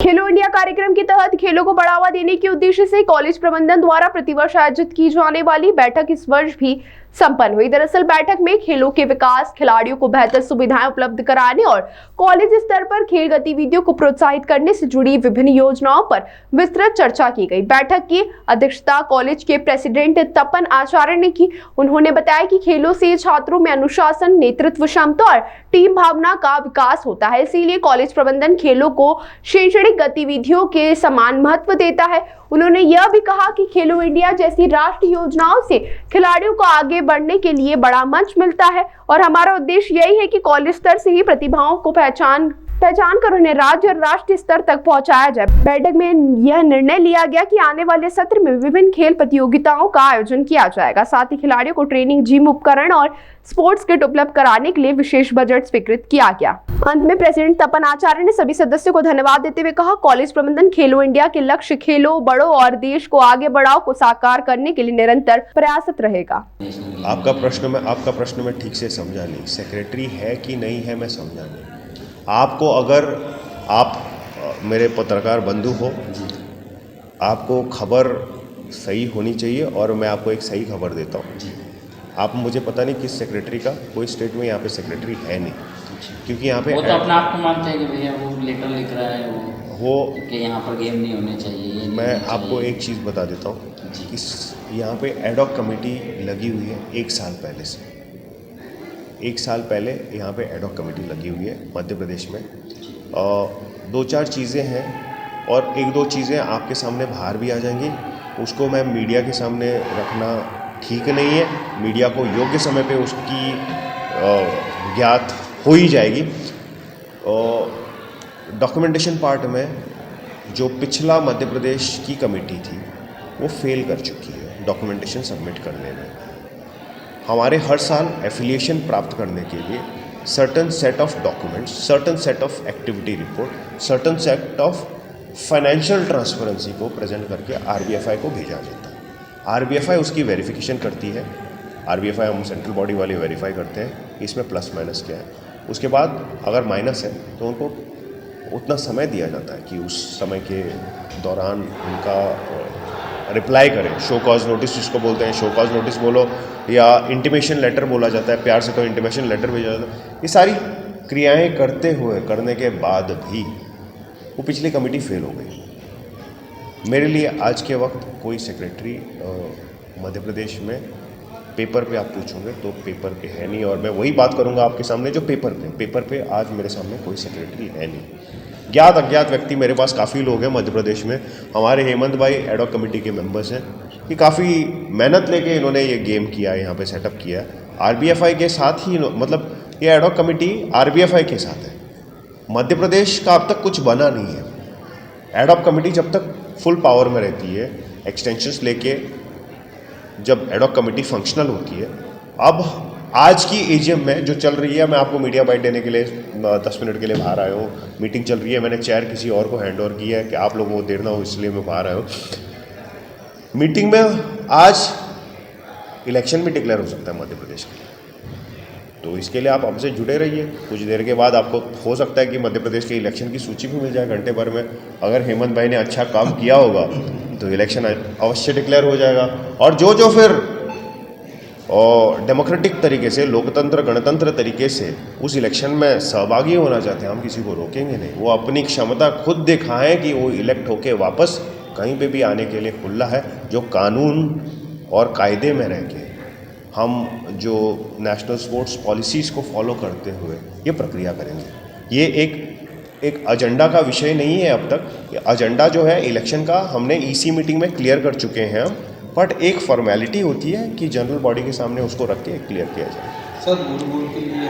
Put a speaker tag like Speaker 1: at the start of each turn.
Speaker 1: खेलो India कार्यक्रम के तहत खेलों को बढ़ावा देने के उद्देश्य से कॉलेज प्रबंधन द्वारा प्रतिवर्ष आयोजित की जाने वाली बैठक इस वर्ष भी संपन्न हुई। दरअसल बैठक में खेलों के विकास, खिलाड़ियों को बेहतर सुविधाएं उपलब्ध कराने और कॉलेज स्तर पर खेल गतिविधियों को प्रोत्साहित करने से जुड़ी विभिन्न योजनाओं पर विस्तृत चर्चा की गई। बैठक की अध्यक्षता कॉलेज के प्रेसिडेंट तपन आचार्य ने की। उन्होंने बताया कि खेलों से छात्रों में अनुशासन, नेतृत्व क्षमता और टीम भावना का विकास होता है, इसीलिए कॉलेज प्रबंधन खेलों को शैक्षणिक गतिविधियों के समान महत्व देता है। उन्होंने यह भी कहा कि खेलो इंडिया जैसी राष्ट्रीय योजनाओं से खिलाड़ियों को आगे बढ़ने के लिए बड़ा मंच मिलता है और हमारा उद्देश्य यही है कि कॉलेज स्तर से ही प्रतिभाओं को पहचान कर उन्हें राज्य और राष्ट्रीय स्तर तक पहुंचाया जाए। बैठक में यह निर्णय लिया गया कि आने वाले सत्र में विभिन्न खेल प्रतियोगिताओं का आयोजन किया जाएगा। साथ ही खिलाड़ियों को ट्रेनिंग, जिम उपकरण और स्पोर्ट्स किट उपलब्ध कराने के लिए विशेष बजट स्वीकृत किया गया। अंत में प्रेसिडेंट तपन आचार्य ने सभी सदस्यों को धन्यवाद देते हुए कहा, कॉलेज प्रबंधन खेलो इंडिया के लक्ष्य खेलों, बड़ों और देश को आगे बढ़ाओ को साकार करने के लिए निरंतर प्रयासरत रहेगा।
Speaker 2: आपका प्रश्न मैं ठीक से समझा नहीं। सेक्रेटरी है कि नहीं है मैं समझा नहीं। आपको, अगर आप मेरे पत्रकार बंधु हो, आपको खबर सही होनी चाहिए और मैं आपको एक सही खबर देता हूँ। आप मुझे पता नहीं किस सेक्रेटरी का, कोई स्टेट में यहाँ पे सेक्रेटरी है नहीं, क्योंकि यहाँ पे
Speaker 3: वो तो अपने आप को मानते हैं कि भैया वो लेटर लिख रहा है वो कि यहाँ पर गेम नहीं होने चाहिए।
Speaker 2: मैं आपको एक चीज़ बता देता हूँ, इस यहाँ पे एडॉक कमेटी लगी हुई है 1 साल पहले से। 1 साल पहले यहाँ पे एडॉक कमेटी लगी हुई है मध्य प्रदेश में। 2-4 चीज़ें हैं और 1-2 चीज़ें आपके सामने बाहर भी आ जाएंगी। उसको मैं मीडिया के सामने रखना ठीक नहीं है। मीडिया को योग्य समय पे उसकी ज्ञात हो ही जाएगी। डॉक्यूमेंटेशन पार्ट में जो पिछला मध्य प्रदेश की कमेटी थी वो फेल कर चुकी है डॉक्यूमेंटेशन सबमिट करने में। हमारे हर साल एफिलिएशन प्राप्त करने के लिए certain set of documents, certain set of activity report, certain set of financial transparency को प्रेजेंट करके आरबीएफआई को भेजा जाता है। आरबीएफआई उसकी वेरिफिकेशन करती है। आरबीएफआई हम सेंट्रल बॉडी वाले वेरीफाई करते हैं इसमें प्लस माइनस क्या है। उसके बाद अगर माइनस है तो उनको उतना समय दिया जाता है कि उस समय के दौरान उनका रिप्लाई करें। शो कॉज नोटिस जिसको बोलते हैं, शो कॉज नोटिस बोलो या इंटीमेशन लेटर बोला जाता है, प्यार से तो इंटीमेशन लेटर भेजा जाता है। ये सारी क्रियाएं करने के बाद भी वो पिछली कमेटी फेल हो गई। मेरे लिए आज के वक्त कोई सेक्रेटरी मध्य प्रदेश में पेपर पे आप पूछोगे तो पेपर पे है नहीं, और मैं वही बात करूंगा आपके सामने जो पेपर पे आज मेरे सामने कोई सेक्रेटरी है नहीं। ज्ञात अज्ञात व्यक्ति मेरे पास काफ़ी लोग हैं मध्य प्रदेश में। हमारे हेमंत भाई एडॉक कमेटी के मेंबर्स हैं कि काफ़ी मेहनत लेके इन्होंने ये गेम किया है, यहाँ पे सेटअप किया है आरबीएफआई के साथ ही। मतलब ये एडॉक कमेटी आरबीएफआई के साथ है। मध्य प्रदेश का अब तक कुछ बना नहीं है। एडॉक कमेटी जब तक फुल पावर में रहती है, एक्सटेंशंस लेके जब एडॉक कमेटी फंक्शनल होती है। अब आज की एजीएम में जो चल रही है, मैं आपको मीडिया बाइट देने के लिए 10 मिनट के लिए बाहर आया हूँ। मीटिंग चल रही है, मैंने चेयर किसी और को हैंड ओवर किया है कि आप लोगों को देर ना हो, इसलिए मैं बाहर आया हूँ। मीटिंग में आज इलेक्शन भी डिक्लेयर हो सकता है मध्य प्रदेश के, तो इसके लिए आप हमसे जुड़े रहिए। कुछ देर के बाद आपको हो सकता है कि मध्य प्रदेश के इलेक्शन की सूची भी मिल जाए घंटे भर में। अगर हेमंत भाई ने अच्छा काम किया होगा तो इलेक्शन अवश्य डिक्लेयर हो जाएगा। और जो फिर डेमोक्रेटिक तरीके से, लोकतंत्र गणतंत्र तरीके से उस इलेक्शन में सहभागी होना चाहते हैं, हम किसी को रोकेंगे नहीं। वो अपनी क्षमता खुद दिखाएं कि वो इलेक्ट होके वापस कहीं पे भी आने के लिए खुला है। जो कानून और कायदे में रह के हम जो नेशनल स्पोर्ट्स पॉलिसीज़ को फॉलो करते हुए ये प्रक्रिया करेंगे। ये एक एजेंडा का विषय नहीं है अब तक। एजेंडा जो है इलेक्शन का हमने ईसी मीटिंग में क्लियर कर चुके हैं हम, बट एक फॉर्मेलिटी होती है कि जनरल बॉडी के सामने उसको रख के क्लियर किया जाए।
Speaker 4: सर, के लिए